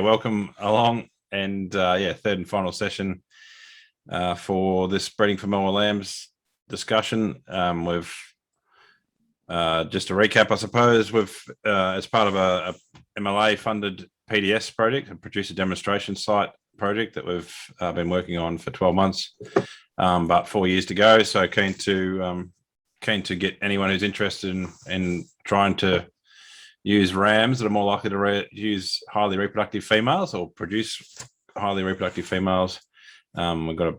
welcome along, and third and final session for this breeding for more lambs discussion. We've just a recap, I suppose. We've as part of a MLA funded PDS project, a producer demonstration site project that we've been working on for 12 months, but 4 years to go. So keen to get anyone who's interested in trying to use rams that are more likely to use highly reproductive females or produce highly reproductive females. We've got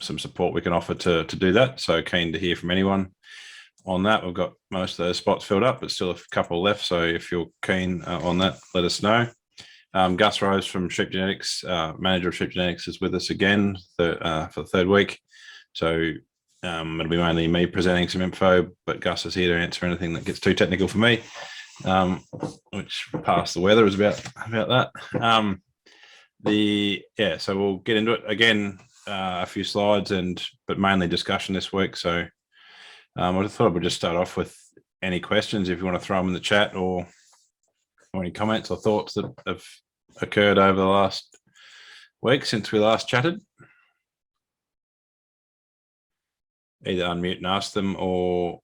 some support we can offer to do that. So keen to hear from anyone on that. We've got most of those spots filled up, but still a couple left. So if you're keen on that, let us know. Gus Rose from Sheep Genetics, manager of Sheep Genetics, is with us again for the third week. So it'll be mainly me presenting some info, but Gus is here to answer anything that gets too technical for me, which past the weather is about that. So we'll get into it again. A few slides but mainly discussion this week. So I thought I would just start off with any questions if you want to throw them in the chat, or any comments or thoughts that have occurred over the last week since we last chatted. Either unmute and ask them or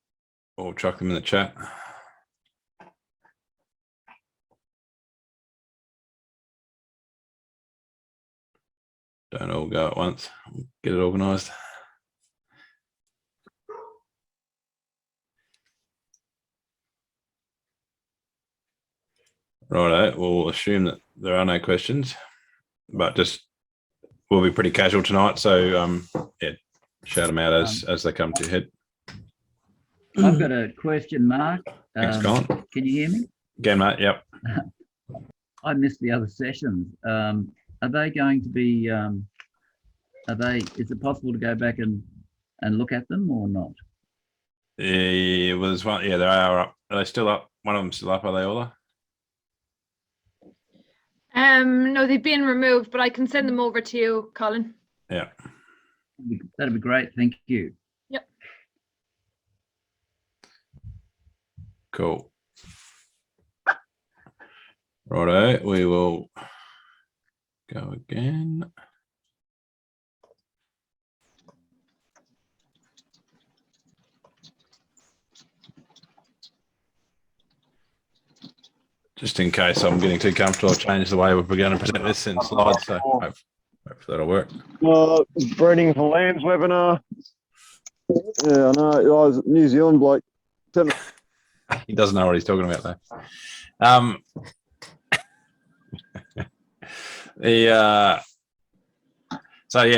chuck them in the chat. Don't all go at once. Get it organised. Righto, we'll assume that there are no questions, but we'll be pretty casual tonight. So shout them out as they come to your head. I've got a question, Mark. Thanks, Colin. Can you hear me? Again, mate. Yep. I missed the other sessions. Are they going to be? Is it possible to go back and look at them or not? It was one. Yeah, they are up. Are they still up? One of them still up. Are they all? No, they've been removed, but I can send them over to you, Colin. Yeah. That'd be great. Thank you. Yep. Cool. Righto, we will go again. Just in case I'm getting too comfortable, I'll change the way we're going to present this in slides. So hopefully that'll work. Breeding for lambs webinar. Yeah, I know. I was New Zealand bloke. He doesn't know what he's talking about though.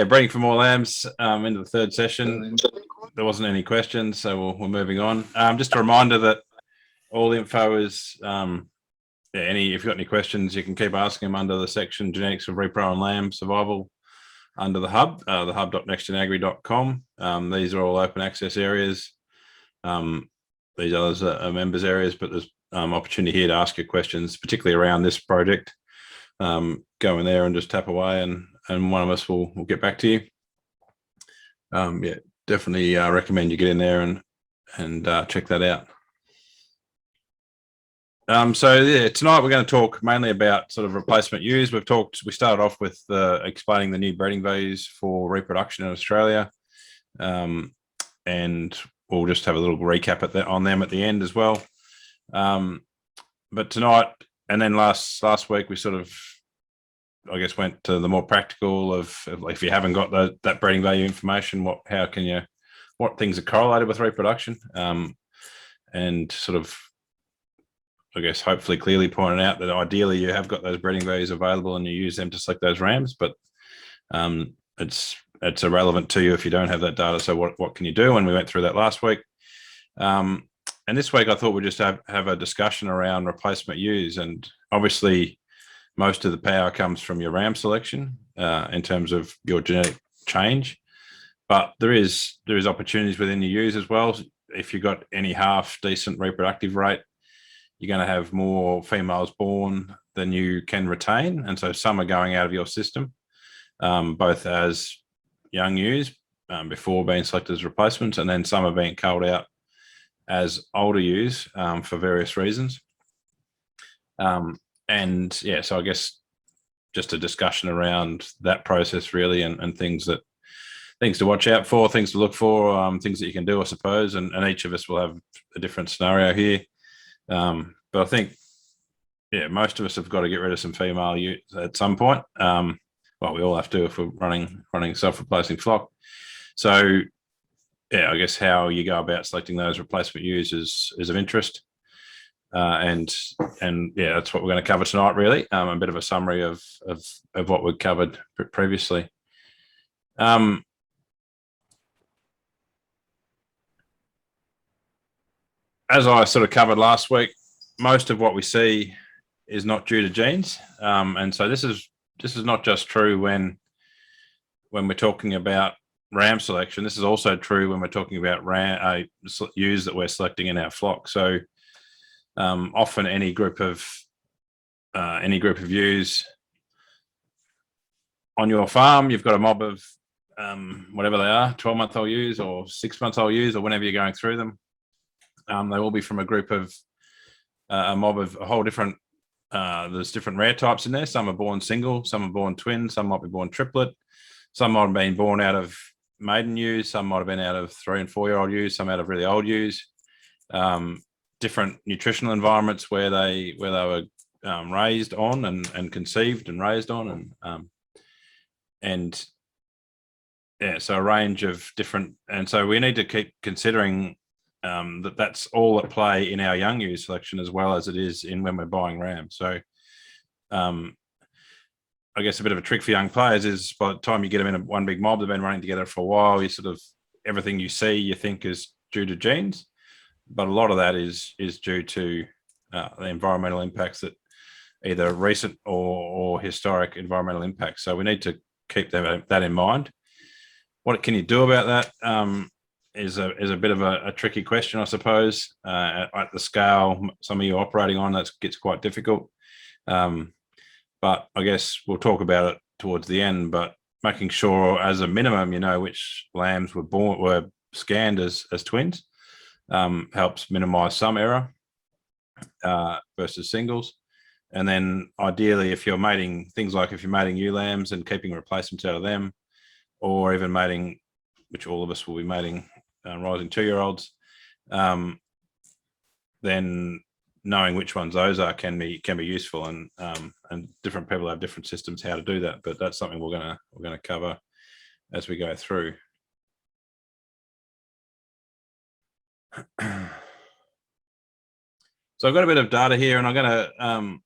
Breeding for more lambs into the third session. There wasn't any questions, so we're moving on. Just a reminder that all the info is if you've got any questions, you can keep asking them under the section Genetics of Repro and Lamb Survival under the hub, the hub.nextgenagri.com. These are all open access areas. These others are members areas, but there's opportunity here to ask your questions, particularly around this project. Go in there and just tap away, and one of us will get back to you. Definitely recommend you get in there and check that out. Tonight we're going to talk mainly about sort of replacement ewes. We started off with explaining the new breeding values for reproduction in Australia, and we'll just have a little recap on them at the end as well. But tonight, and then last week, we sort of, I guess, went to the more practical of if you haven't got that breeding value information, what things are correlated with reproduction, and sort of, I guess, hopefully clearly pointed out that ideally you have got those breeding values available and you use them to select those rams, but it's irrelevant to you if you don't have that data. So what can you do? And we went through that last week. And this week I thought we'd just have a discussion around replacement ewes. And obviously most of the power comes from your ram selection in terms of your genetic change, but there is opportunities within your ewes as well. If you've got any half decent reproductive rate, you're going to have more females born than you can retain. And so some are going out of your system, both as young ewes before being selected as replacements, and then some are being culled out as older ewes for various reasons. So I guess just a discussion around that process really, and things to watch out for, things to look for, things that you can do, I suppose. And each of us will have a different scenario here. But I think, yeah, most of us have got to get rid of some female ewes at some point. Well, we all have to if we're running self-replacing flock. So, yeah, I guess how you go about selecting those replacement ewes is of interest. And yeah, that's what we're going to cover tonight, really. A bit of a summary of what we've covered previously. As I sort of covered last week, most of what we see is not due to genes, and so this is not just true when we're talking about ram selection. This is also true when we're talking about ewes that we're selecting in our flock. So often any group of ewes on your farm, you've got a mob of whatever they are, 12-month-old ewes or 6-month-old ewes, or whenever you're going through them. They will be from a group of a mob of a whole different. There's different rare types in there. Some are born single, some are born twin, some might be born triplet, some might have been born out of maiden ewes, some might have been out of 3- and 4-year-old ewes, some out of really old ewes. Different nutritional environments where they were raised on and conceived and raised on, and yeah, so a range of different. And so we need to keep considering that's all at play in our young ewe selection as well as it is in when we're buying rams. So I guess a bit of a trick for young players is by the time you get them in one big mob, they've been running together for a while, you sort of, everything you see you think is due to genes, but a lot of that is due to the environmental impacts, that either recent or historic environmental impacts. So we need to keep that in mind. What can you do about that? Is a bit of a tricky question, I suppose. At the scale some of you are operating on, that gets quite difficult. But I guess we'll talk about it towards the end. But making sure, as a minimum, you know which lambs were scanned as twins, helps minimise some error versus singles. And then ideally, if you're mating things like if you're mating ewe lambs and keeping replacements out of them, or even mating, which all of us will be mating, rising 2-year-olds, then knowing which ones those are can be useful, and different people have different systems how to do that. But that's something we're gonna cover as we go through. So I've got a bit of data here, and I'm going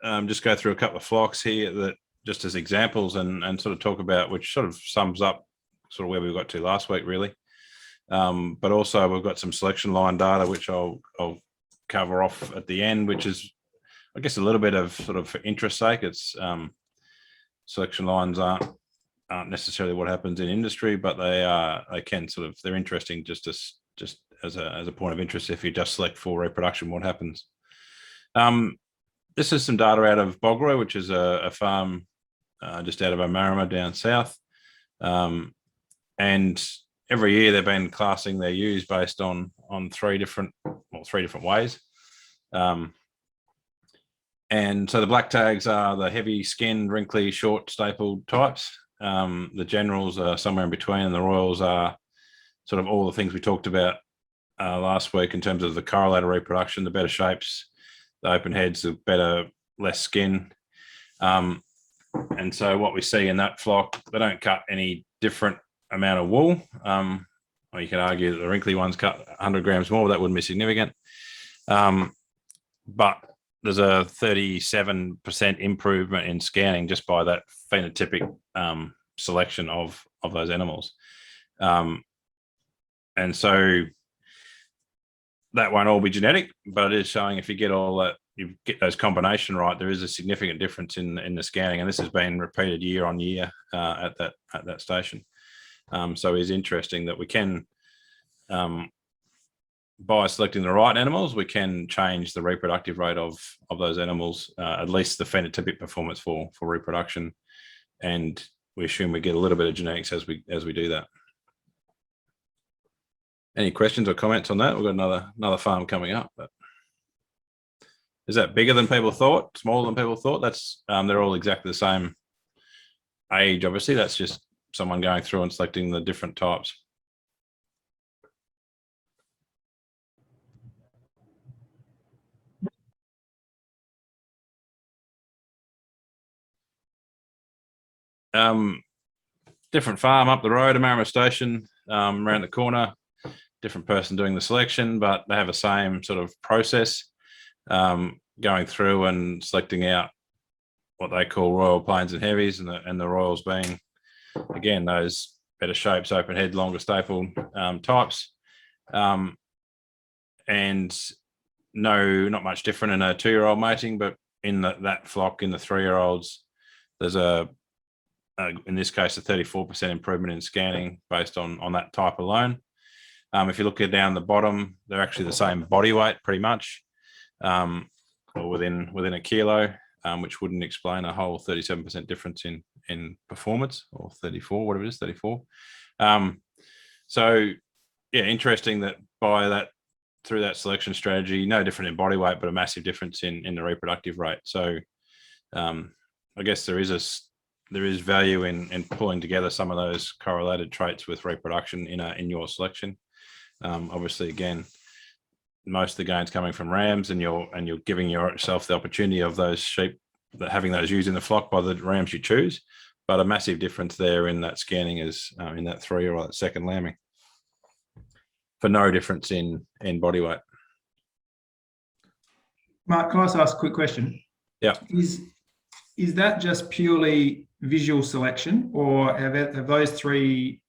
to just go through a couple of flocks here that just as examples, and sort of talk about, which sort of sums up sort of where we got to last week, really. But also we've got some selection line data, which I'll cover off at the end, which is, I guess, a little bit of sort of for interest sake. It's selection lines aren't necessarily what happens in industry, but they can sort of, they're interesting just as a point of interest. If you just select for reproduction, what happens? This is some data out of Bogroy, which is a farm just out of Omarama down south. And every year they've been classing their ewes based on three different ways. And so the black tags are the heavy skinned, wrinkly, short stapled types. The generals are somewhere in between, and the royals are sort of all the things we talked about last week in terms of the correlated reproduction, the better shapes, the open heads, the better, less skin. And so what we see in that flock, they don't cut any different amount of wool. Or you can argue that the wrinkly ones cut 100 grams more, but that wouldn't be significant. But there's a 37% improvement in scanning just by that phenotypic selection of those animals. And so that won't all be genetic, but it is showing if you get all that, you get those combination right, there is a significant difference in the scanning, and this has been repeated year on year at that station. So it's interesting that we can, by selecting the right animals, we can change the reproductive rate of those animals, at least the phenotypic performance for reproduction, and we assume we get a little bit of genetics as we do that. Any questions or comments on that? We've got another farm coming up. But is that bigger than people thought, smaller than people thought? That's they're all exactly the same age. Obviously, that's just someone going through and selecting the different types. Different farm up the road, Amarama Station, around the corner, different person doing the selection, but they have the same sort of process, going through and selecting out what they call Royal Plains and Heavies, and the Royals being, again, those better shapes, open head, longer staple types. And no, not much different in a 2-year-old mating, but in that flock, in the 3-year-olds, there's in this case, a 34% improvement in scanning based on that type alone. If you look at down the bottom, they're actually the same body weight pretty much, or within a kilo, which wouldn't explain a whole 37% difference in performance, or 34, whatever it is, 34. So yeah, interesting that through that selection strategy, no different in body weight, but a massive difference in the reproductive rate. So I guess there is value in pulling together some of those correlated traits with reproduction in your selection. Obviously, again, most of the gains coming from rams, and you're giving yourself the opportunity of those sheep that having those ewes in the flock by the rams you choose, but a massive difference there in that scanning is in that 3 or that second lambing, for no difference in body weight. Mark, can I just ask a quick question? Yeah. Is that just purely visual selection, or have those 3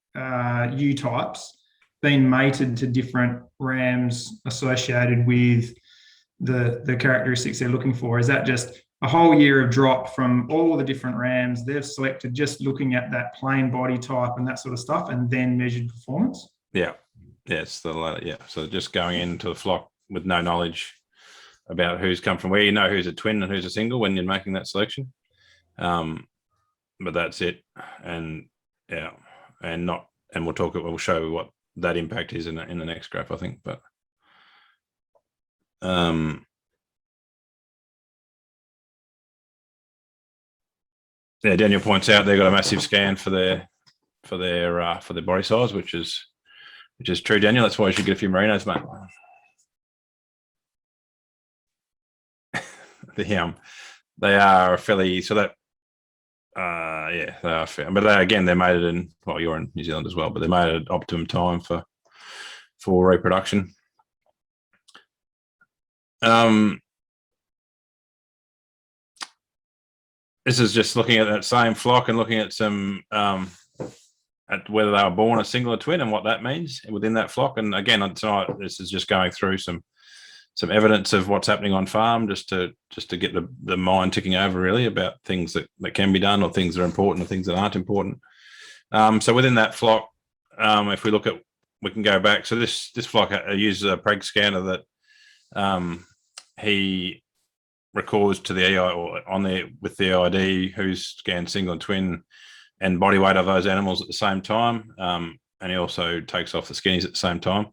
ewe types been mated to different rams associated with the characteristics they're looking for? Is that just a whole year of drop from all the different rams they've selected, just looking at that plain body type and that sort of stuff, and then measured performance? Yeah, it's the latter. Yeah, so just going into the flock with no knowledge about who's come from where. You know who's a twin and who's a single when you're making that selection, but that's it. And yeah, and we'll show what that impact is in the next graph, I think. But yeah, Daniel points out they've got a massive scan for their body size, which is true, Daniel. That's why you should get a few merinos, mate. They are fairly, so that yeah, they are fair, but they're mated in, well, you're in New Zealand as well, but they're mated at optimum time for reproduction. This is just looking at that same flock and looking at some at whether they were born a single or twin and what that means within that flock. And again, tonight, this is just going through some evidence of what's happening on farm, just to get the mind ticking over really about things that can be done, or things that are important, or things that aren't important. So within that flock, if we look at, we can go back. So this flock uses a preg scanner that he records to the EI, or on there with the EID, who's scanned single and twin and body weight of those animals at the same time. And he also takes off the skinnies at the same time.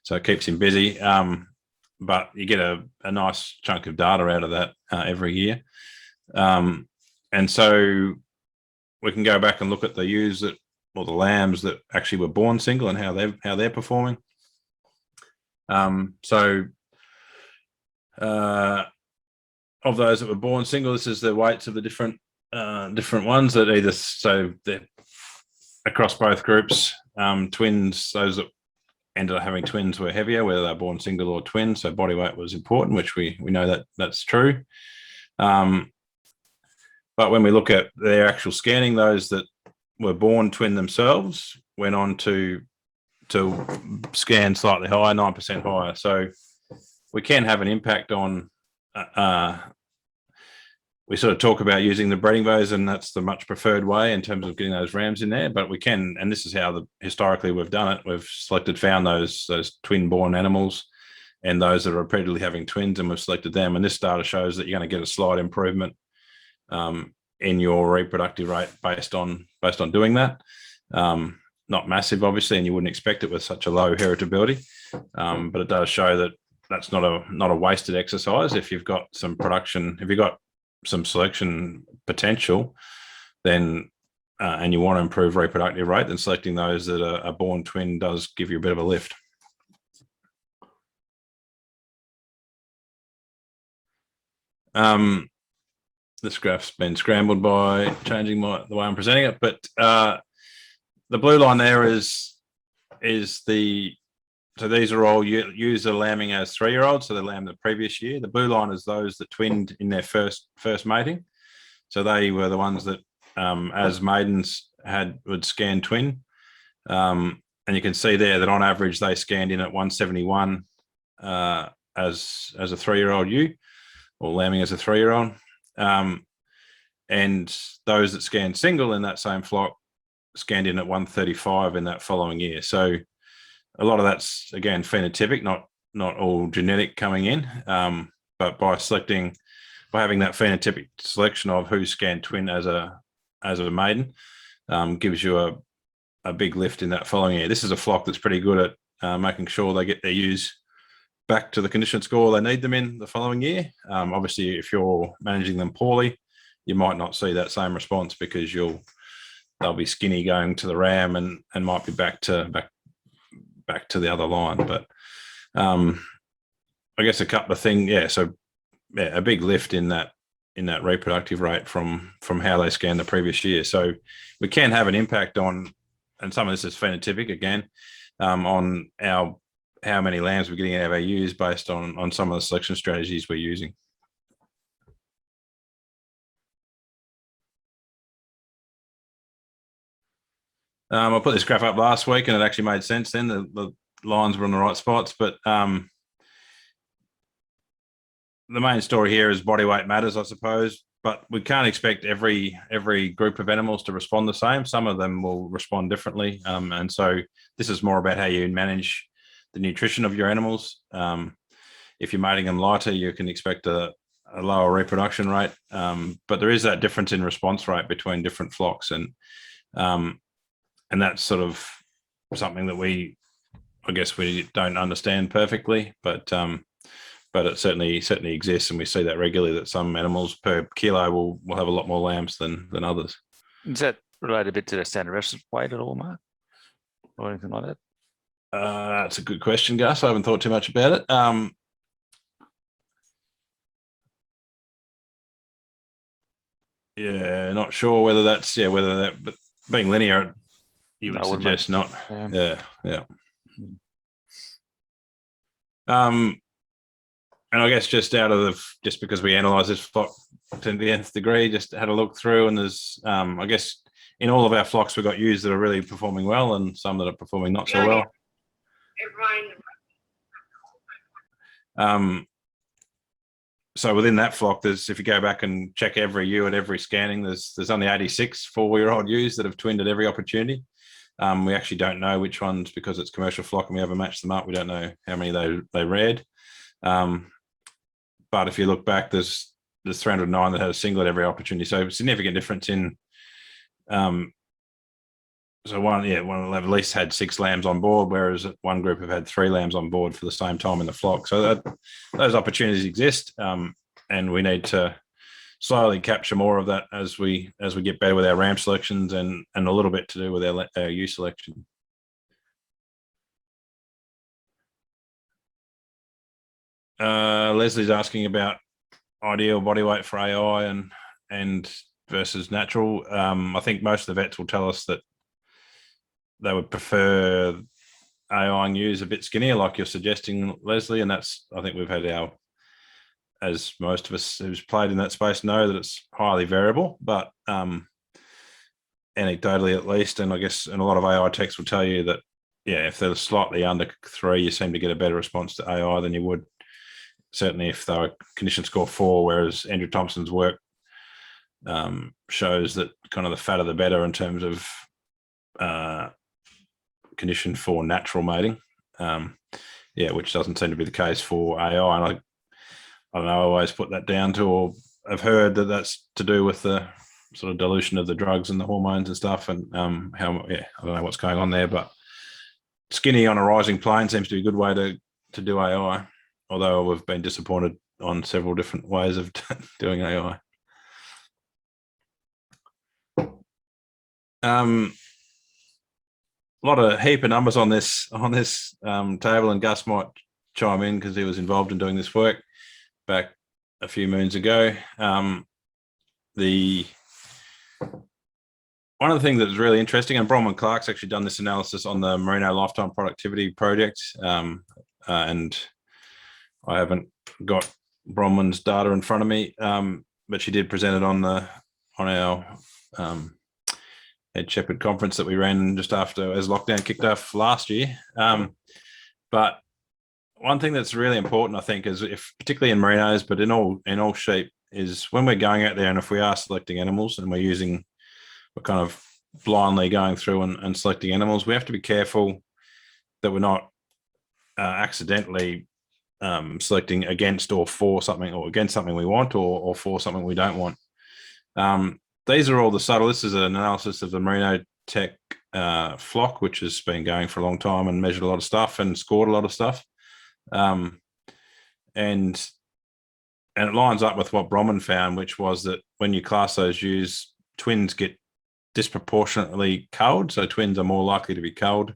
So it keeps him busy. But you get a nice chunk of data out of that every year. And so we can go back and look at the ewes or the lambs that actually were born single and how they're performing. Of those that were born single, this is the weights of the different ones that either, so they're across both groups. Twins, those that ended up having twins were heavier, whether they're born single or twin. So body weight was important, which we know that's true. But when we look at their actual scanning, those that were born twin themselves went on to scan slightly higher, 9% higher. So we can have an impact on, we sort of talk about using the breeding bows, and that's the much preferred way in terms of getting those rams in there. But we can, and this is how historically we've done it. We've found those twin born animals and those that are repeatedly having twins, and we've selected them. And this data shows that you're going to get a slight improvement in your reproductive rate based on doing that. Not massive, obviously, and you wouldn't expect it with such a low heritability. But it does show that that's not a wasted exercise. If you've got some production, if you've got some selection potential, then and you want to improve reproductive rate, then selecting those that are born twin does give you a bit of a lift. This graph's been scrambled by changing the way I'm presenting it, but the blue line there is the, so these are all ewes that are lambing as 3-year-olds, so they lambed the previous year. The blue line is those that twinned in their first mating. So they were the ones that as maidens would scan twin. And you can see there that on average they scanned in at 171 as a 3-year-old ewe, or lambing as a 3-year-old. And those that scanned single in that same flock scanned in at 135 in that following year. So a lot of that's, again, phenotypic, not all genetic coming in, but by having that phenotypic selection of who scanned twin as a maiden, gives you a big lift in that following year. This is a flock that's pretty good at making sure they get their ewes back to the condition score they need them in the following year. Obviously, if you're managing them poorly, you might not see that same response because they'll be skinny going to the ram and might be back to the other line. But I guess a couple of things, so a big lift in that reproductive rate from how they scanned the previous year. So we can have an impact on, and some of this is phenotypic again, on how many lambs we're getting out of our ewes based on some of the selection strategies we're using. I put this graph up last week and it actually made sense then. The lines were on the right spots, but the main story here is body weight matters, I suppose, but we can't expect every group of animals to respond the same. Some of them will respond differently. And so this is more about how you manage the nutrition of your animals. If you're mating them lighter, you can expect a lower reproduction rate. But there is that difference in response rate between different flocks. And that's sort of something that I guess we don't understand perfectly, but it certainly exists, and we see that regularly, that some animals per kilo will have a lot more lambs than others. Is that related a bit to the standard reference weight at all, Mark? Or anything like that? That's a good question, Gus. I haven't thought too much about it. Not sure whether that's, but being linear, you would suggest not. Yeah. And I guess just because we analyze this flock to the nth degree, just had a look through, and there's, I guess in all of our flocks, we've got ewes that are really performing well and some that are performing not so well. So within that flock, if you go back and check every ewe at every scanning, there's only 86 4-year-old ewes that have twinned at every opportunity. We actually don't know which ones, because it's commercial flock and we haven't matched them up. We don't know how many they reared. But if you look back, there's 309 that had a single at every opportunity. So significant difference in. So one will have at least had 6 lambs on board, whereas one group have had 3 lambs on board for the same time in the flock. So those opportunities exist, and we need to slowly capture more of that as we get better with our ram selections and a little bit to do with our ewe selection. Leslie's asking about ideal body weight for AI and versus natural. I think most of the vets will tell us that they would prefer AI and ewes a bit skinnier, like you're suggesting, Leslie. And that's, I think we've had as most of us who's played in that space know, that it's highly variable, but anecdotally at least, and I guess, and a lot of AI techs will tell you that, if they're slightly under 3, you seem to get a better response to AI than you would certainly if they were condition score 4, whereas Andrew Thompson's work shows that kind of the fatter the better in terms of condition for natural mating, which doesn't seem to be the case for AI. And I don't know, I always put that down to, or I've heard that that's to do with the sort of dilution of the drugs and the hormones and stuff, and I don't know what's going on there, but skinny on a rising plane seems to be a good way to do AI. although we've been disappointed on several different ways of doing AI. A lot of heap of numbers on this table, and Gus might chime in because he was involved in doing this work back a few moons ago. One of the things that is really interesting, and Bronwyn Clark's actually done this analysis on the Merino Lifetime Productivity Project, and I haven't got Bronwyn's data in front of me, but she did present it on our Ed Shepherd conference that we ran just after as lockdown kicked off last year. But one thing that's really important, I think, is particularly in merinos, but in all sheep, is when we're going out there, and if we are selecting animals and we're kind of blindly going through and selecting animals, we have to be careful that we're not accidentally selecting against or for something, or against something we want, or for something we don't want. These are all the subtle. This is an analysis of the Merino Tech flock, which has been going for a long time and measured a lot of stuff and scored a lot of stuff. And it lines up with what Bronwyn found, which was that when you class those ewes, twins get disproportionately culled. So twins are more likely to be culled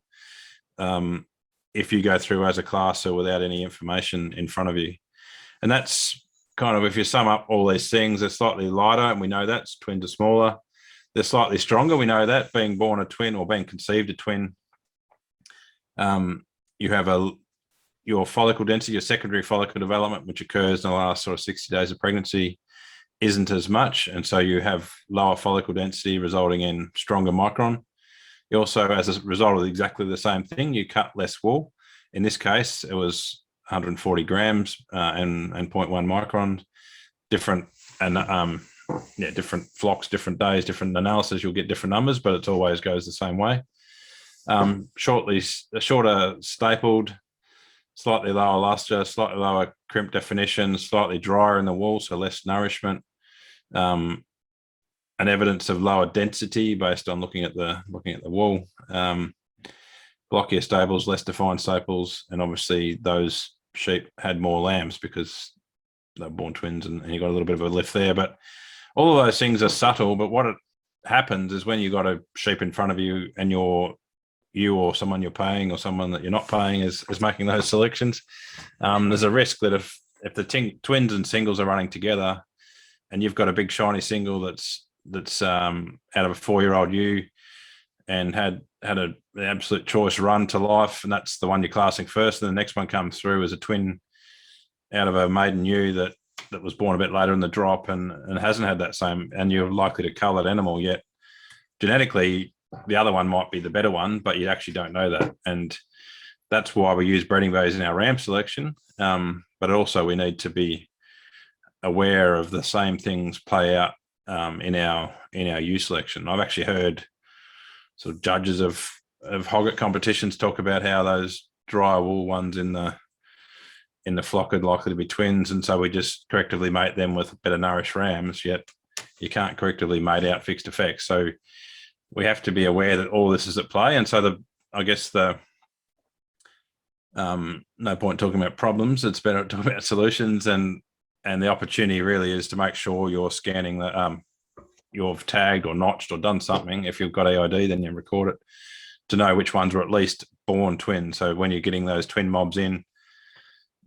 if you go through as a classer without any information in front of you. And that's kind of, if you sum up all these things, they're slightly lighter, and we know that twins are smaller. They're slightly stronger. We know that, being born a twin or being conceived a twin. You have your follicle density, your secondary follicle development, which occurs in the last sort of 60 days of pregnancy, isn't as much. And so you have lower follicle density resulting in stronger micron. You also, as a result of exactly the same thing, you cut less wool. In this case, it was 140 grams and 0.1 microns. Different flocks, different days, different analysis, you'll get different numbers, but it always goes the same way. Shorter stapled, slightly lower luster, slightly lower crimp definition, slightly drier in the wool, so less nourishment, and evidence of lower density based on looking at the wool. Blockier stables, less defined staples, and obviously those sheep had more lambs because they're born twins, and you got a little bit of a lift there. But all of those things are subtle, but what happens is when you got a sheep in front of you and you or someone you're paying or someone that you're not paying is making those selections, there's a risk that if the twins and singles are running together and you've got a big shiny single that's out of a 4-year-old ewe and had an absolute choice run to life, and that's the one you're classing first, and the next one comes through as a twin out of a maiden ewe that was born a bit later in the drop and hasn't had that same, and you're likely to cull that animal, yet genetically the other one might be the better one, but you actually don't know that. And that's why we use breeding values in our ram selection. But also we need to be aware of the same things play out in our ewe selection. I've actually heard sort of judges of hogget competitions talk about how those dry wool ones in the flock are likely to be twins, and so we just correctively mate them with better nourished rams, yet you can't correctively mate out fixed effects. So we have to be aware that all this is at play. And so no point talking about problems, it's better to talk about solutions, and the opportunity really is to make sure you're scanning that you've tagged or notched or done something. If you've got EID, then you record it to know which ones were at least born twins. So when you're getting those twin mobs in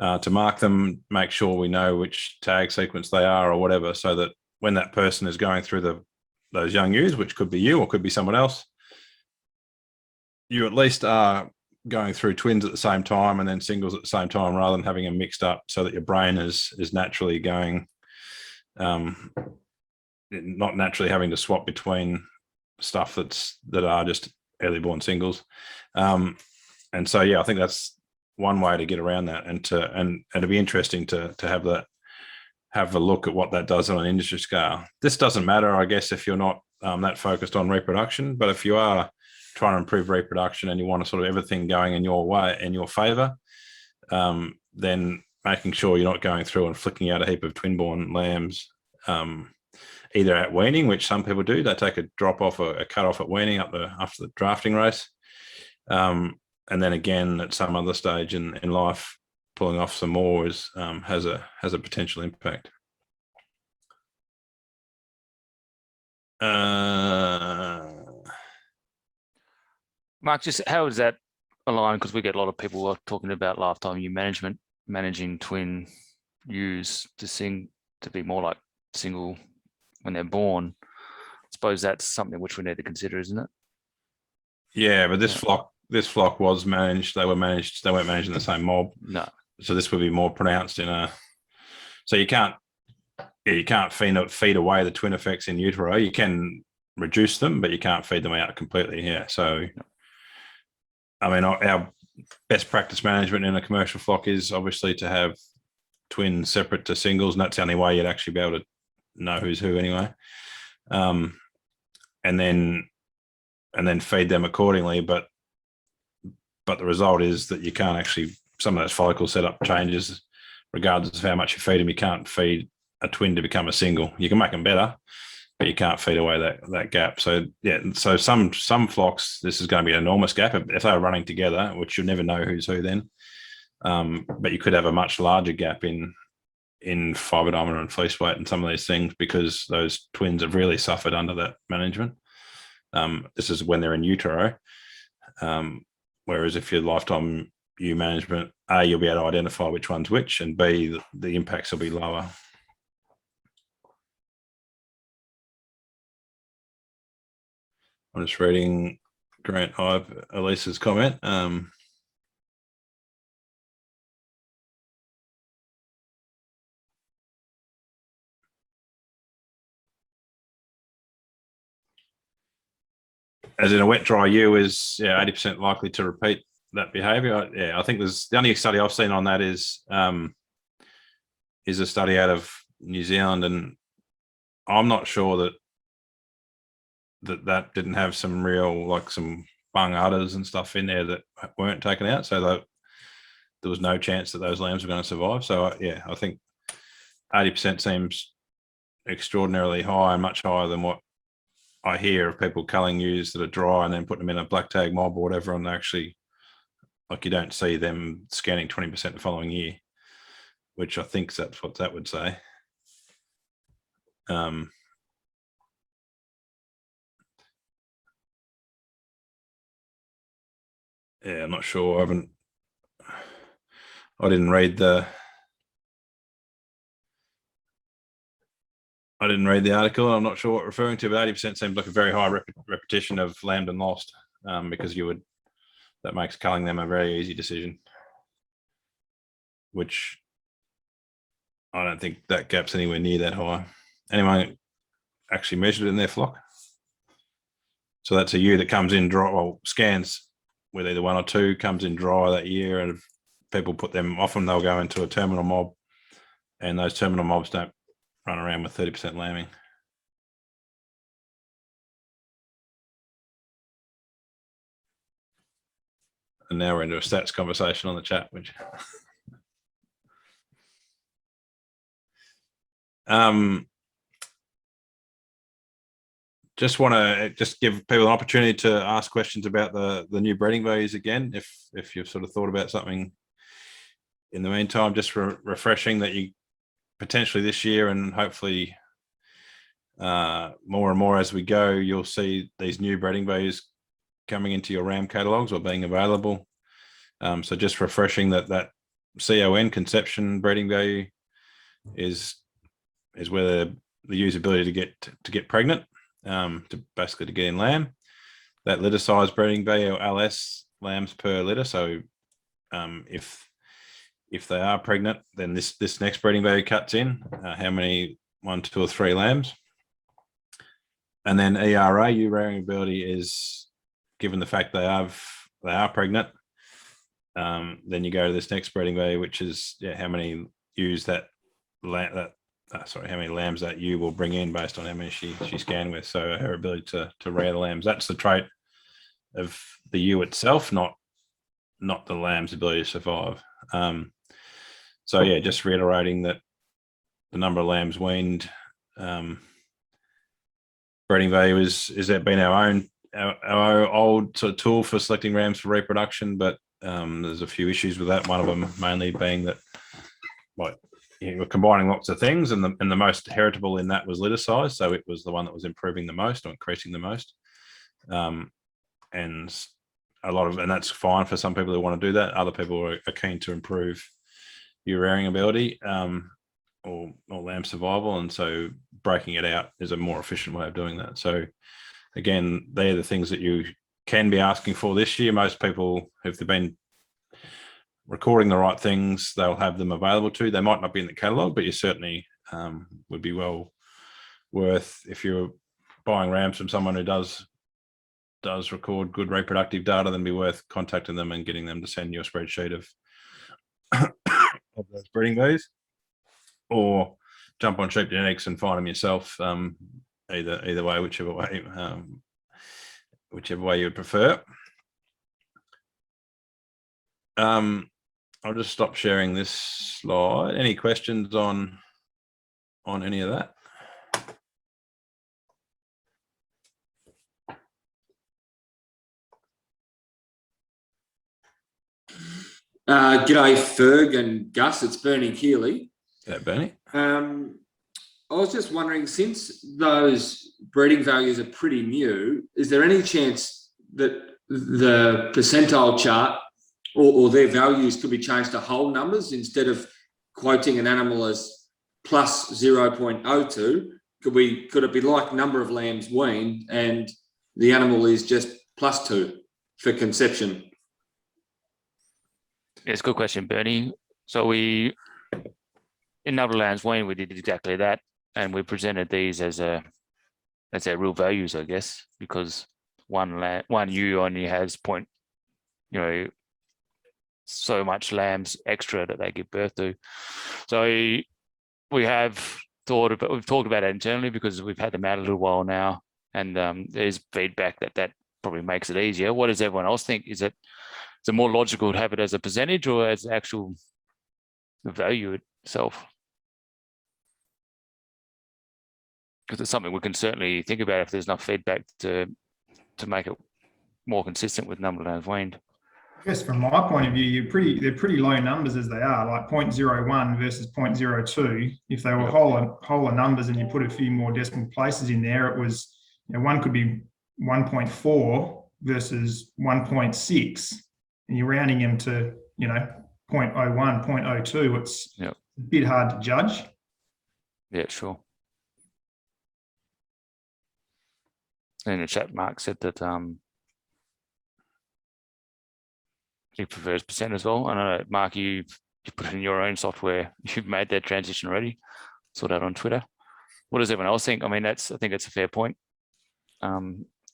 to mark them, make sure we know which tag sequence they are or whatever, so that when that person is going through those young ewes, which could be you or could be someone else, you at least are going through twins at the same time and then singles at the same time, rather than having them mixed up, so that your brain is naturally going, not naturally having to swap between stuff that are just early born singles. And so, yeah, I think that's one way to get around that, and it'd be interesting to have a look at what that does on an industry scale. This doesn't matter, I guess, if you're not that focused on reproduction, but if you are trying to improve reproduction and you want to sort of everything going in your way, in your favor, then making sure you're not going through and flicking out a heap of twin-born lambs, either at weaning, which some people do. They take a drop off or a cut off at weaning after the drafting race. And then again, at some other stage in life, pulling off some more is has a potential impact. Mark, just how is that aligned? Because we get a lot of people talking about lifetime ewe management, managing twin ewes to be more like single when they're born. I suppose that's something which we need to consider, isn't it? Yeah, but this flock was managed. They weren't managing the same mob. No. So this would be more pronounced in a. So you can't feed away the twin effects in utero. You can reduce them, but you can't feed them out completely. Yeah. So, I mean, our best practice management in a commercial flock is obviously to have twins separate to singles, and that's the only way you'd actually be able to know who's who anyway. And then feed them accordingly. But the result is that you can't actually, some of those follicle setup changes, regardless of how much you feed them. You can't feed a twin to become a single. You can make them better, but you can't feed away that gap. So yeah, so some flocks, this is going to be an enormous gap if they're running together, which you'll never know who's who then. But you could have a much larger gap in fibre diameter and fleece weight and some of these things because those twins have really suffered under that management. This is when they're in utero. Whereas if you're lifetime ewe management, A, you'll be able to identify which one's which, and B, the impacts will be lower. I'm just reading Grant Hive, Elisa's comment. As in a wet dry ewe is 80% likely to repeat that behaviour. I think there's the only study I've seen on that is a study out of New Zealand, and I'm not sure that didn't have some real, like some bung udders and stuff in there that weren't taken out, so that there was no chance that those lambs were going to survive. So I think 80% seems extraordinarily high and much higher than what I hear of people culling ewes that are dry and then putting them in a black tag mob or whatever, and actually, like, you don't see them scanning 20% the following year, which I think that's what that would say. I'm not sure. I didn't read the article. I'm not sure what referring to, but 80% seems like a very high repetition of lambed and lost, because that makes culling them a very easy decision, which I don't think that gap's anywhere near that high. Anyone actually measured it in their flock? So that's a ewe that comes in dry, well, scans with either one or two, comes in dry that year, and if people put them, often they'll go into a terminal mob, and those terminal mobs don't run around with 30% lambing. And now we're into a stats conversation on the chat, which just want to give people an opportunity to ask questions about the new breeding values again, if you've sort of thought about something in the meantime. Just refreshing that you potentially this year, and hopefully more and more as we go, you'll see these new breeding values coming into your RAM catalogs or being available. So just refreshing that CON, conception breeding value, is where the ewe's ability to get pregnant, to basically to get in lamb. That litter size breeding value, or LS, lambs per litter. So if they are pregnant, then this next breeding value cuts in, how many, 1, 2, or 3 lambs. And then ERA, ewe rearing ability, is given the fact they are pregnant, then you go to this next breeding value, which is how many ewes how many lambs that ewe will bring in based on how many she scanned with. So her ability to rear the lambs, that's the trait of the ewe itself, not the lamb's ability to survive. So yeah, just reiterating that the number of lambs weaned, breeding value is that been our old sort of tool for selecting rams for reproduction, but There's a few issues with that. One of them mainly being that, like, we're combining lots of things, and the most heritable in that was litter size. So it was the one that was improving the most or increasing the most. And that's fine for some people who want to do that. Other people are keen to improve your rearing ability or lamb survival, and so breaking it out is a more efficient way of doing that. So again, they're the things that you can be asking for this year. Most people, if they've been recording the right things, they'll have them available to. They might not be in the catalogue, but you certainly would be well worth, if you're buying rams from someone who does record good reproductive data, then be worth contacting them and getting them to send you a spreadsheet of those breeding values, or jump on Sheep Genetics and find them yourself. Either way, whichever way you would prefer. I'll just stop sharing this slide. Any questions on any of that? G'day, Ferg and Gus. It's Bernie Keeley. Yeah, Bernie. I was just wondering, since those breeding values are pretty new, is there any chance that the percentile chart or their values could be changed to whole numbers instead of quoting an animal as plus 0.02? Could it be like number of lambs weaned and the animal is just plus 2 for conception? Yeah, it's a good question, Bernie. So in number of lambs weaned, we did exactly that, and we presented these as our real values, I guess, because one ewe only has so much lambs extra that they give birth to. So we've talked about it internally because we've had them out a little while now, and there's feedback that probably makes it easier. What does everyone else think? Is it more logical to have it as a percentage or as actual value itself? Because it's something we can certainly think about if there's enough feedback to make it more consistent with number of lambs weaned. I guess from my point of view, they're pretty low numbers as they are, like 0.01 versus 0.02. If they were whole numbers and you put a few more decimal places in there, it was, one could be 1.4 versus 1.6, and you're rounding them to 0.01, 0.02. It's a bit hard to judge. Yeah, sure. In the chat, Mark said that he prefers percent as well. I know, Mark, you put it in your own software. You've made that transition already. Saw that on Twitter. What does everyone else think? I mean, I think it's a fair point.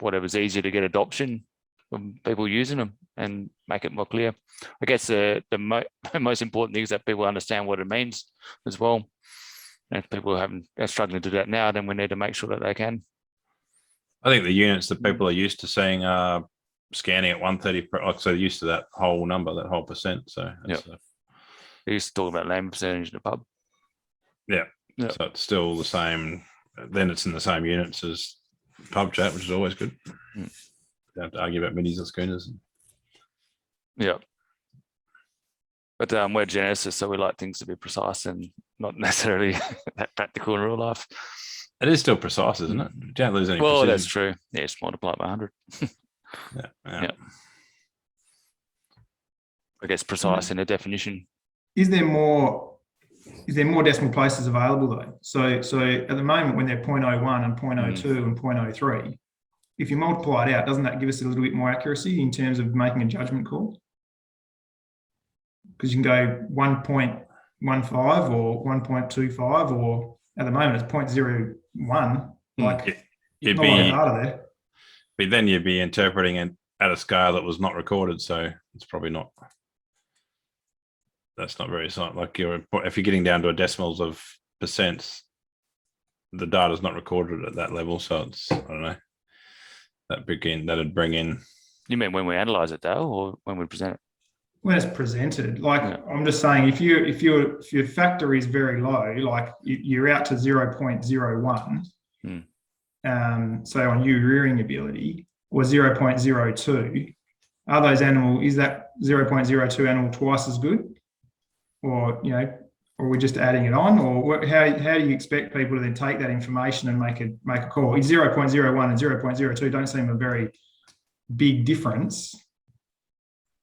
Whatever's easier to get adoption from people using them and make it more clear. I guess the most important thing is that people understand what it means as well. And if people are struggling to do that now, then we need to make sure that they can. I think the units that people are used to seeing are scanning at 130, so they're used to that whole number, that whole percent. So They used to talk about lamb percentage in the pub. Yeah. So it's still the same. Then it's in the same units as pub chat, which is always good. You don't have to argue about middies or schooners. Yeah. But we're geneticists, so we like things to be precise and not necessarily that practical in real life. It is still precise, isn't it? You don't lose any Well, precision. that's true. Yeah, it's multiplied by 100. Yeah. I guess precise in a definition. Is there more decimal places available though? So at the moment, when they're 0.01 and 0.02 and 0.03, if you multiply it out, doesn't that give us a little bit more accuracy in terms of making a judgment call? Because you can go 1.15 or 1.25, or at the moment it's 0.01. Like, you'd not be a lot of data there. But then you'd be interpreting it at a scale that was not recorded, so it's probably not. That's not very like if you're getting down to a decimals of percents, the data's not recorded at that level, so it's, I don't know. That'd bring in. You mean when we analyze it though, or when we present it? When it's presented, like I'm just saying, if your factor is very low, like you're out to 0.01. So on ewe rearing ability, or 0.02, are those animal, is that 0.02 animal twice as good? Or, you know, or are we just adding it on? Or what, how do you expect people to then take that information and make a call? 0.01 and 0.02 don't seem a very big difference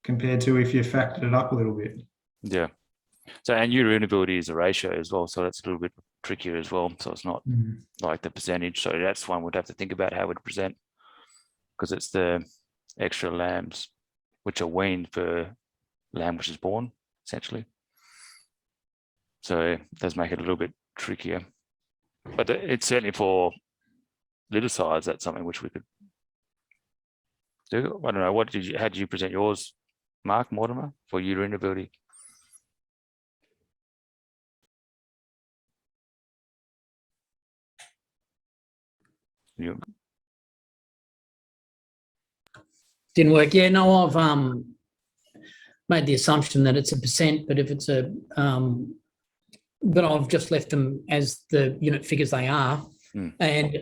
compared to if you factored it up a little bit. Yeah. So, and urinability is a ratio as well, so that's a little bit trickier as well. So it's not like the percentage. So that's one we'd have to think about how we'd present, because it's the extra lambs which are weaned per lamb which is born, essentially. So it does make it a little bit trickier. But it's certainly for litter size, that's something which we could do. I don't know, how did you present yours, Mark Mortimer, for urinability? Didn't work. Yeah, no, I've made the assumption that it's a percent, but if it's a, but I've just left them as the unit figures they are, and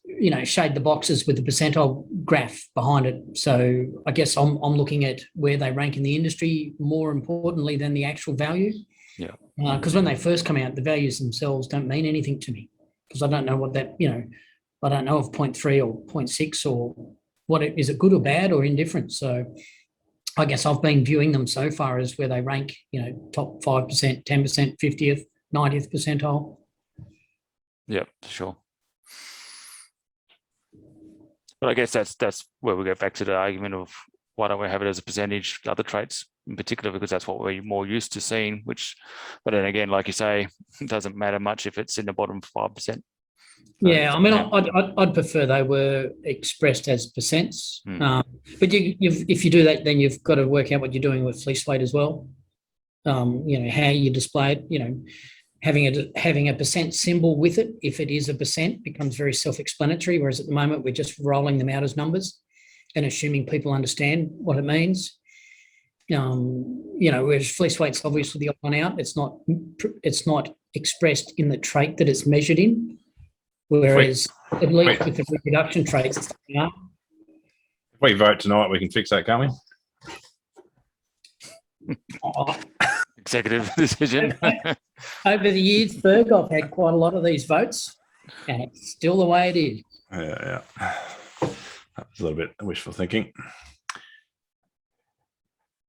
you know, shade the boxes with the percentile graph behind it. So I guess I'm looking at where they rank in the industry more importantly than the actual value. Yeah. Because when they first come out, the values themselves don't mean anything to me, because I don't know what that, you know, I don't know if 0.3 or 0.6 or what is it good or bad or indifferent. So I guess I've been viewing them so far as where they rank, you know, top 5%, 10%, 50th, 90th percentile. Yeah, sure. But I guess that's where we get back to the argument of why don't we have it as a percentage, other traits in particular, because that's what we're more used to seeing, which, but then again, like you say, it doesn't matter much if it's in the bottom 5%. Yeah, I mean, I'd prefer they were expressed as percents. But if you do that, then you've got to work out what you're doing with fleece weight as well. You know, how you display it, you know, having a percent symbol with it, if it is a percent, becomes very self-explanatory, whereas at the moment we're just rolling them out as numbers and assuming people understand what it means. You know, whereas fleece weight's obviously the odd one out. It's not expressed in the trait that it's measured in. Whereas at least with the reproduction traits, it's if we vote tonight, we can fix that, can't we? Executive decision. Over the years, Ferg, I've had quite a lot of these votes, and it's still the way it is. Yeah. That's a little bit wishful thinking.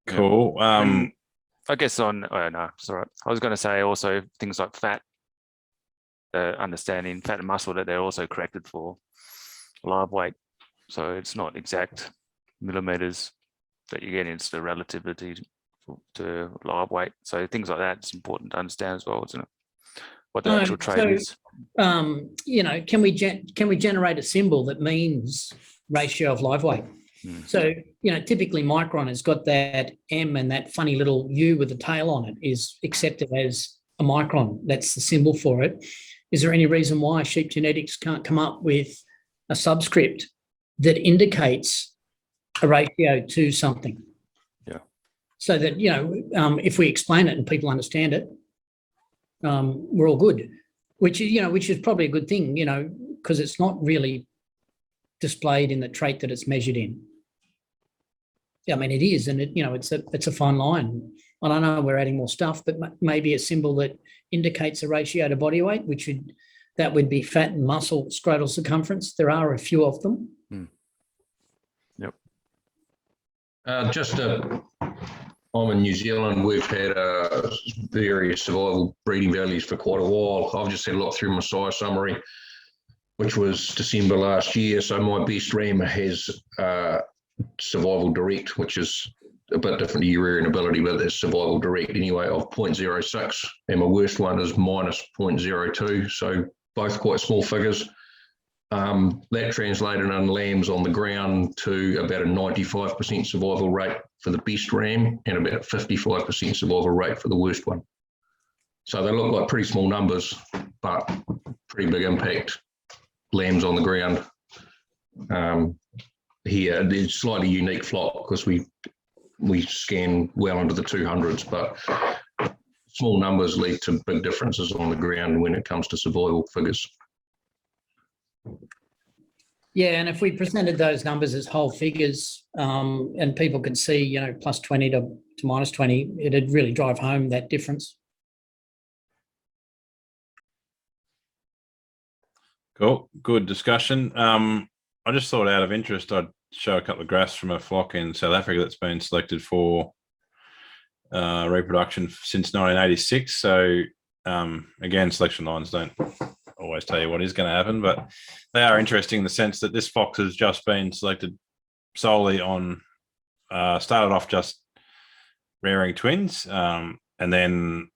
Cool. I guess no, it's all right. I was going to say also things like fat, understanding fat and muscle, that they're also corrected for live weight. So it's not exact millimeters that you get, it's the relativity to live weight. So things like that, it's important to understand as well, isn't it? What the actual trait is. You know, can we generate a symbol that means ratio of live weight? So, you know, typically Micron has got that M and that funny little U with a tail on it is accepted as a micron. That's the symbol for it. Is there any reason why sheep genetics can't come up with a subscript that indicates a ratio to something? Yeah. So that, you know, if we explain it and people understand it, we're all good, which is probably a good thing, you know, because it's not really displayed in the trait that it's measured in. I mean, it is, and it's a fine line. I don't know, we're adding more stuff, but maybe a symbol that indicates a ratio to body weight, that would be fat and muscle scrotal circumference. There are a few of them. Yep. I'm in New Zealand. We've had various survival breeding values for quite a while. I've just had a look through my size summary, which was December last year. So my best ram has survival direct, which is a bit different to urea ability, but it's survival direct anyway, of 0.06, and my worst one is minus 0.02. So both quite small figures. That translated in lambs on the ground to about a 95% survival rate for the best ram and about a 55% survival rate for the worst one. So they look like pretty small numbers, but pretty big impact lambs on the ground. Here, there's slightly unique flock because we scan well into the 200s, but small numbers lead to big differences on the ground when it comes to survival figures. Yeah, and if we presented those numbers as whole figures, and people could see, you know, plus 20 to minus 20, it'd really drive home that difference. Cool, good discussion. I just thought out of interest, I'd show a couple of graphs from a flock in South Africa that's been selected for reproduction since 1986. So again, selection lines don't always tell you what is going to happen, but they are interesting in the sense that this fox has just been selected solely on, started off just rearing twins, and then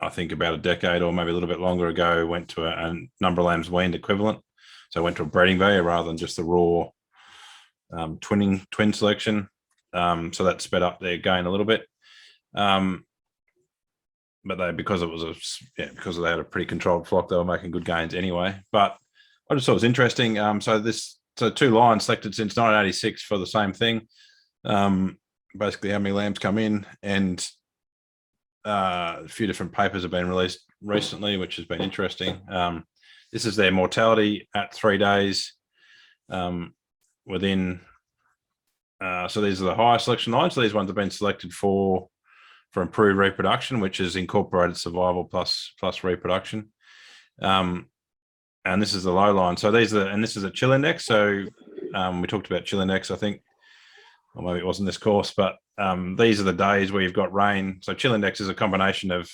I think about a decade or maybe a little bit longer ago went to a number of lambs weaned equivalent. So went to a breeding value rather than just the raw twin selection. So that sped up their gain a little bit. But because they had a pretty controlled flock, they were making good gains anyway. But I just thought it was interesting. So two lines selected since 1986 for the same thing. Basically, how many lambs come in, and a few different papers have been released recently, which has been interesting. This is their mortality at 3 days within. So these are the higher selection lines. So these ones have been selected for improved reproduction, which is incorporated survival plus reproduction. And this is the low line. So this is a chill index. So we talked about chill index, I think, or maybe it wasn't this course, but these are the days where you've got rain. So chill index is a combination of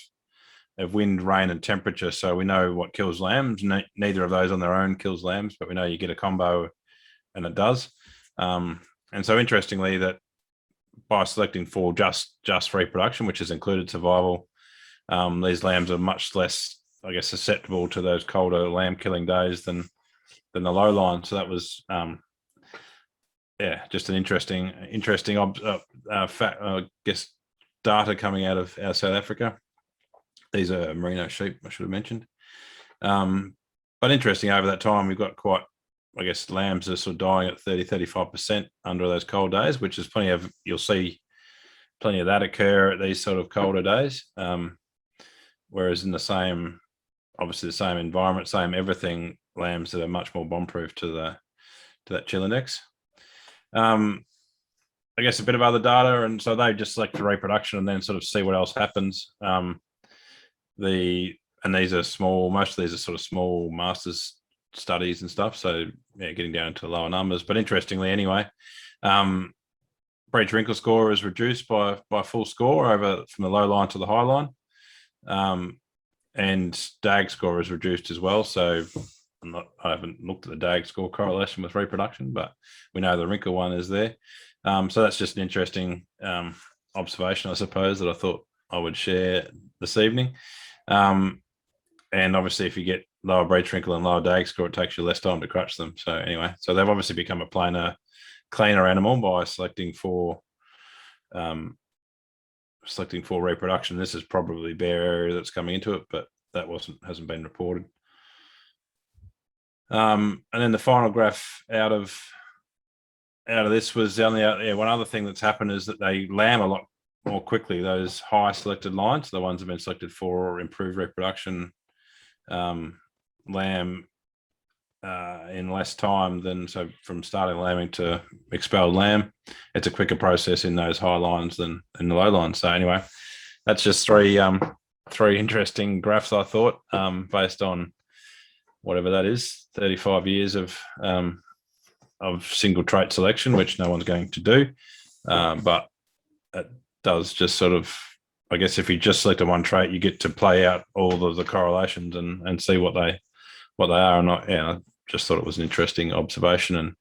wind, rain, and temperature. So we know what kills lambs. Neither of those on their own kills lambs, but we know you get a combo, and it does. And so interestingly, that by selecting for just reproduction, which has included survival, these lambs are much less, I guess, susceptible to those colder lamb killing days than the low line. So that was, just an interesting fact, I guess, data coming out of South Africa. These are merino sheep, I should have mentioned. But interesting, over that time, we've got quite, I guess, lambs are sort of dying at 35% under those cold days, which is you'll see plenty of that occur at these sort of colder days. Whereas in the same environment, same everything, lambs that are much more bomb-proof to that chill index. I guess a bit of other data, and so they just select the reproduction and then sort of see what else happens. These are small, most of these are sort of small masters studies and stuff, so getting down to lower numbers. But interestingly, anyway, breech wrinkle score is reduced by full score over from the low line to the high line, and DAG score is reduced as well. So I haven't looked at the DAG score correlation with reproduction, but we know the wrinkle one is there. So that's just an interesting observation, I suppose, that I thought I would share this evening. And obviously, if you get lower breech wrinkle and lower DAG score, it takes you less time to crutch them. So anyway, so they've obviously become a cleaner animal by selecting for reproduction. This is probably bare area that's coming into it, but that hasn't been reported. And then the final graph out of this was one other thing that's happened is that they lamb a lot more quickly. Those high selected lines, the ones that have been selected for improved reproduction, lamb in less time than, so from starting lambing to expelled lamb, it's a quicker process in those high lines than in the low lines. So anyway, that's just three interesting graphs, I thought, based on whatever that is, 35 years of single trait selection, which no one's going to do, but it does just sort of, I guess, if you just select a one trait, you get to play out all of the correlations and see what they are or not. Yeah, I just thought it was an interesting observation, and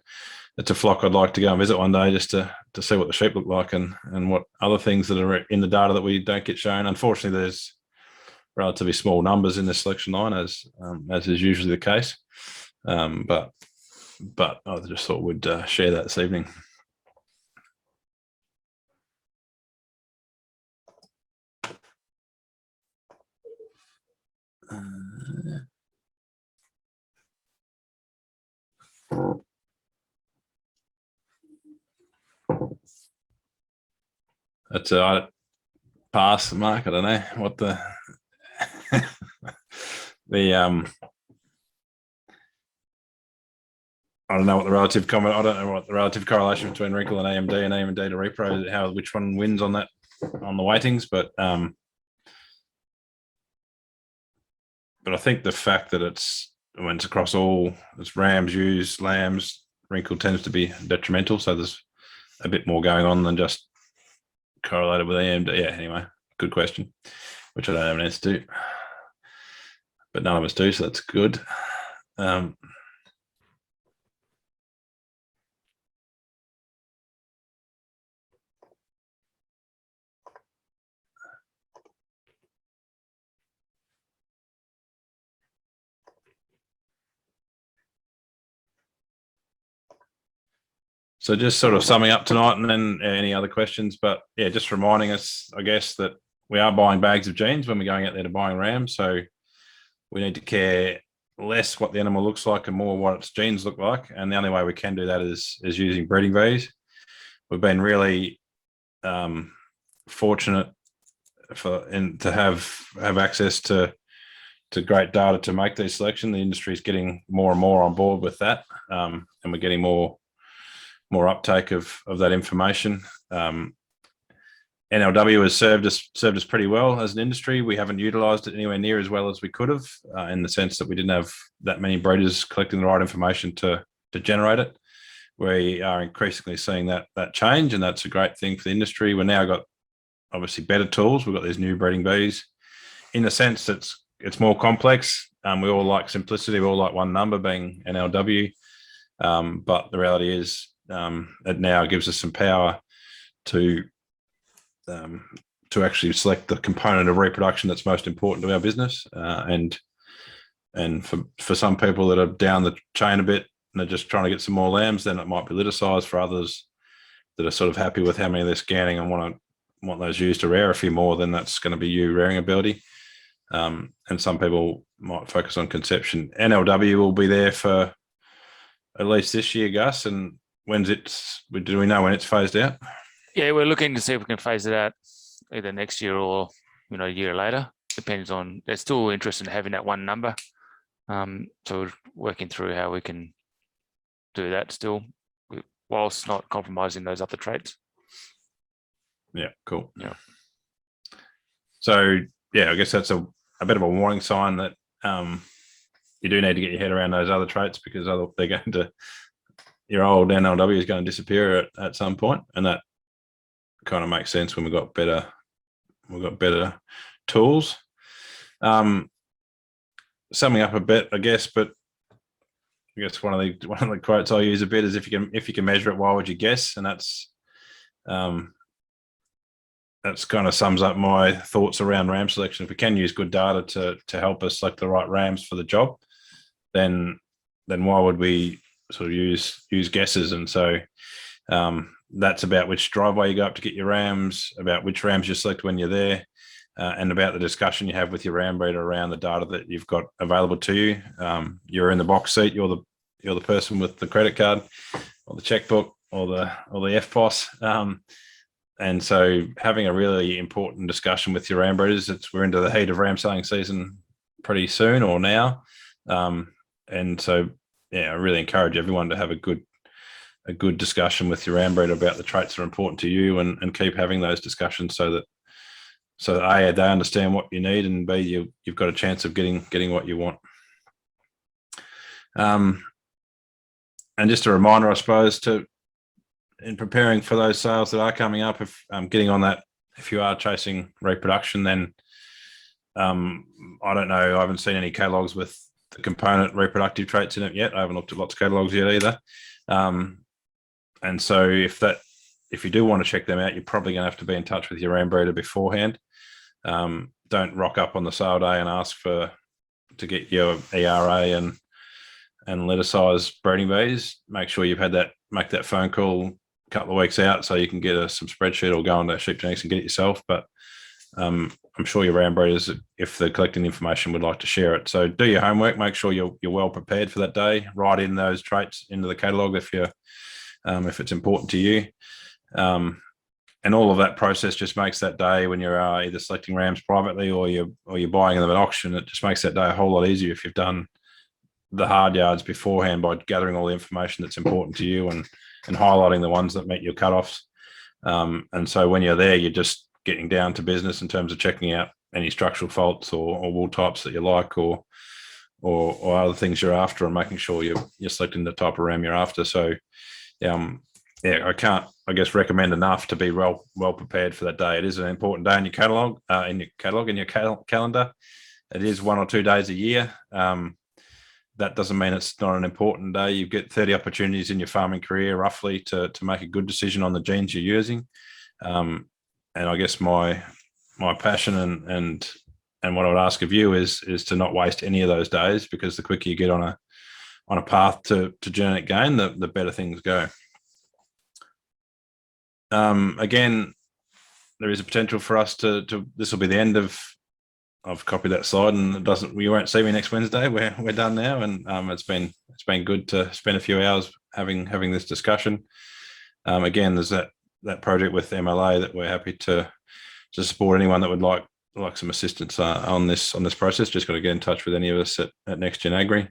it's a flock I'd like to go and visit one day just to see what the sheep look like and what other things that are in the data that we don't get shown. Unfortunately, there's relatively small numbers in this selection line, as is usually the case. But I just thought we'd share that this evening. That's a pass, Mark. I don't know what the I don't know what the relative comment. I don't know what the relative correlation between wrinkle and AMD and AMD to repro. Which one wins on that on the weightings, but I think the fact that when it's across all, it's rams, ewes, lambs, wrinkle tends to be detrimental. So there's a bit more going on than just correlated with AMD. Yeah. Anyway, good question, which I don't have an answer to, but none of us do, so that's good. So just sort of summing up tonight, and then any other questions, but yeah, just reminding us, I guess, that we are buying bags of genes when we're going out there to buying rams. So we need to care less what the animal looks like and more what its genes look like. And the only way we can do that is using breeding values. We've been really fortunate to have access to great data to make these selections. The industry is getting more and more on board with that, and we're getting more uptake of that information. NLW has served us pretty well as an industry. We haven't utilised it anywhere near as well as we could have, in the sense that we didn't have that many breeders collecting the right information to generate it. We are increasingly seeing that change, and that's a great thing for the industry. We've now got obviously better tools. We've got these new breeding bees. In a sense, it's more complex. We all like simplicity. We all like one number being NLW, but the reality is it now gives us some power to actually select the component of reproduction that's most important to our business. And for some people that are down the chain a bit and they're just trying to get some more lambs, then it might be litter size. For others that are sort of happy with how many they're scanning and want those ewes to rear a few more, then that's going to be ewe rearing ability. And some people might focus on conception. NLW will be there for at least this year, Gus. And do we know when it's phased out? Yeah, we're looking to see if we can phase it out either next year or a year later. Depends on. There's still interest in having that one number, so we're working through how we can do that still, whilst not compromising those other traits. Yeah, cool. Yeah. So yeah, I guess that's a bit of a warning sign that you do need to get your head around those other traits, because they're going to, your old NLW is going to disappear at some point, and that kind of makes sense when we've got better tools. Summing up a bit, I guess, but I guess one of the quotes I use a bit is if you can measure it, why would you guess? And that's kind of sums up my thoughts around ram selection. If we can use good data to help us select the right rams for the job, then why would we sort of use guesses? And so that's about which driveway you go up to get your rams, about which rams you select when you're there, and about the discussion you have with your ram breeder around the data that you've got available to you. You're in the box seat. You're the person with the credit card or the checkbook or the FPOS. And so having a really important discussion with your ram breeders. We're into the heat of ram selling season pretty soon or now. And so, yeah, I really encourage everyone to have a good discussion with your ram breeder about the traits that are important to you, and keep having those discussions so that A, they understand what you need, and B, you've got a chance of getting what you want. And just a reminder, I suppose, in preparing for those sales that are coming up, if getting on that, if you are chasing reproduction, then I don't know, I haven't seen any catalogs with the component reproductive traits in it yet. I haven't looked at lots of catalogs yet either. And so if you do want to check them out, you're probably going to have to be in touch with your ram breeder beforehand. Don't rock up on the sale day and ask to get your ERA and litter size breeding bees. Make sure you've make that phone call a couple of weeks out so you can get some spreadsheet, or go onto Sheep Genetics and get it yourself. But I'm sure your ram breeders, if they're collecting information, would like to share it. So do your homework, make sure you're well prepared for that day. Write in those traits into the catalogue if it's important to you. And all of that process just makes that day, when you're either selecting rams privately or you're buying them at auction, it just makes that day a whole lot easier if you've done the hard yards beforehand by gathering all the information that's important to you and highlighting the ones that meet your cutoffs. And so when you're there, you're just getting down to business in terms of checking out any structural faults or wool types that you like, or other things you're after, and making sure you're selecting the type of ram you're after. So I can't, I guess, recommend enough to be well prepared for that day. It is an important day in your catalog, in your calendar. It is 1 or 2 days a year. That doesn't mean it's not an important day. You get 30 opportunities in your farming career, roughly, to make a good decision on the genes you're using. And I guess my passion and what I would ask of you is to not waste any of those days, because the quicker you get on a path to genetic gain, the better things go. Again, there is a potential for us to this will be the end of. I've copied that slide, and you won't see me next Wednesday. We're done now, and it's been good to spend a few hours having this discussion. Again, there's that project with MLA that we're happy to support anyone that would like some assistance on this process. Just got to get in touch with any of us at NextGen Agri.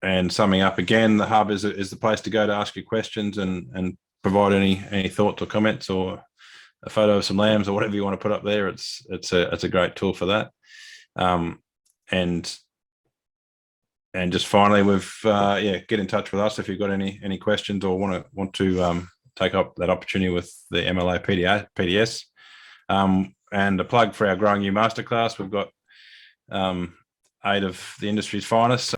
And summing up, again, the hub is the place to go to ask your questions and provide any thoughts or comments, or a photo of some lambs or whatever you want to put up there. It's a great tool for that. And just finally, get in touch with us if you've got any questions or want to take up that opportunity with the MLA PDS. And a plug for our Growing You Masterclass. We've got 8 of the industry's finest.